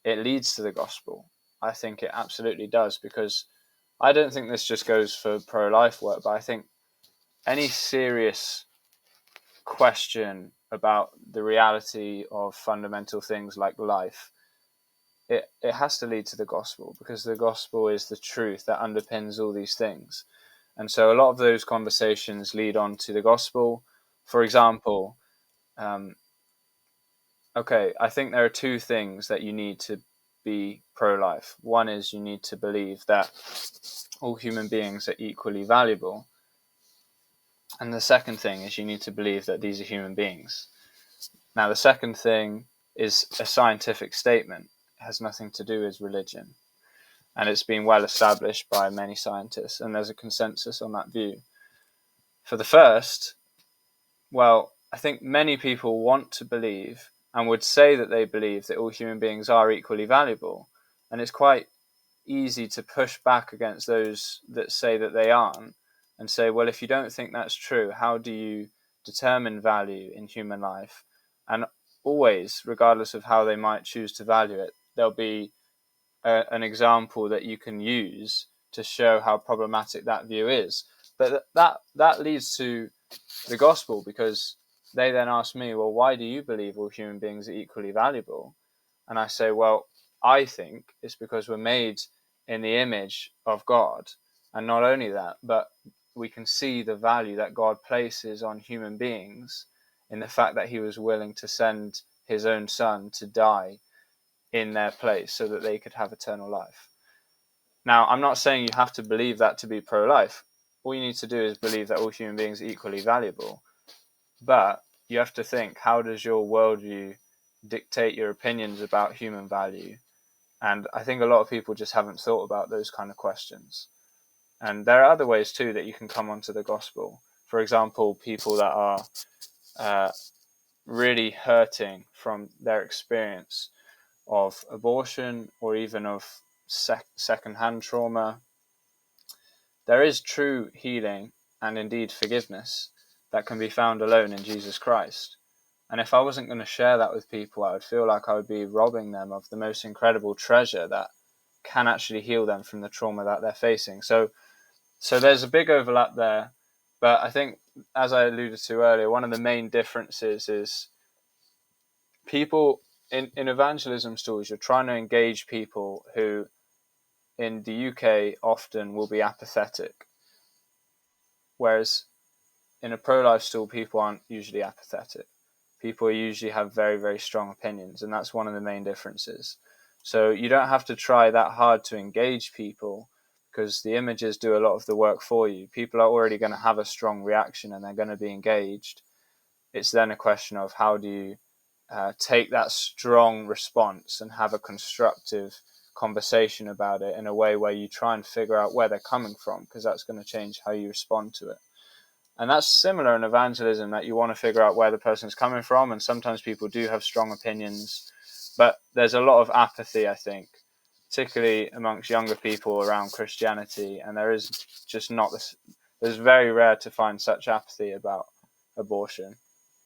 it leads to the gospel. I think it absolutely does, because I don't think this just goes for pro-life work, but I think any serious question about the reality of fundamental things like life, it has to lead to the gospel, because the gospel is the truth that underpins all these things. And so a lot of those conversations lead on to the gospel. For example, I think there are two things that you need to be pro-life. One is you need to believe that all human beings are equally valuable. And the second thing is you need to believe that these are human beings. Now, the second thing is a scientific statement. It has nothing to do with religion. And it's been well established by many scientists, and there's a consensus on that view. For the first, well, I think many people want to believe and would say that they believe that all human beings are equally valuable. And it's quite easy to push back against those that say that they aren't, and say, well, if you don't think that's true, how do you determine value in human life? And always, regardless of how they might choose to value it, there'll be an example that you can use to show how problematic that view is. But that leads to the gospel, because they then ask me, well, why do you believe all human beings are equally valuable? And I say, well, I think it's because we're made in the image of God. And not only that, but we can see the value that God places on human beings in the fact that he was willing to send his own son to die in their place so that they could have eternal life. Now, I'm not saying you have to believe that to be pro-life. All you need to do is believe that all human beings are equally valuable. But you have to think, how does your worldview dictate your opinions about human value? And I think a lot of people just haven't thought about those kind of questions. And there are other ways too that you can come onto the gospel. For example, people that are really hurting from their experience of abortion or even of second-hand trauma. There is true healing and indeed forgiveness that can be found alone in Jesus Christ. And if I wasn't going to share that with people, I would feel like I would be robbing them of the most incredible treasure that can actually heal them from the trauma that they're facing. So there's a big overlap there. But I think, as I alluded to earlier, one of the main differences is people in evangelism stories, you're trying to engage people who in the UK often will be apathetic. Whereas in a pro-life stall, people aren't usually apathetic. People usually have very, very strong opinions, and that's one of the main differences. So you don't have to try that hard to engage people, because the images do a lot of the work for you. People are already going to have a strong reaction and they're going to be engaged. It's then a question of how do you take that strong response and have a constructive conversation about it in a way where you try and figure out where they're coming from, because that's going to change how you respond to it. And that's similar in evangelism, that you want to figure out where the person's coming from. And sometimes people do have strong opinions, but there's a lot of apathy, I think, particularly amongst younger people around Christianity. And there is just not this, it's very rare to find such apathy about abortion.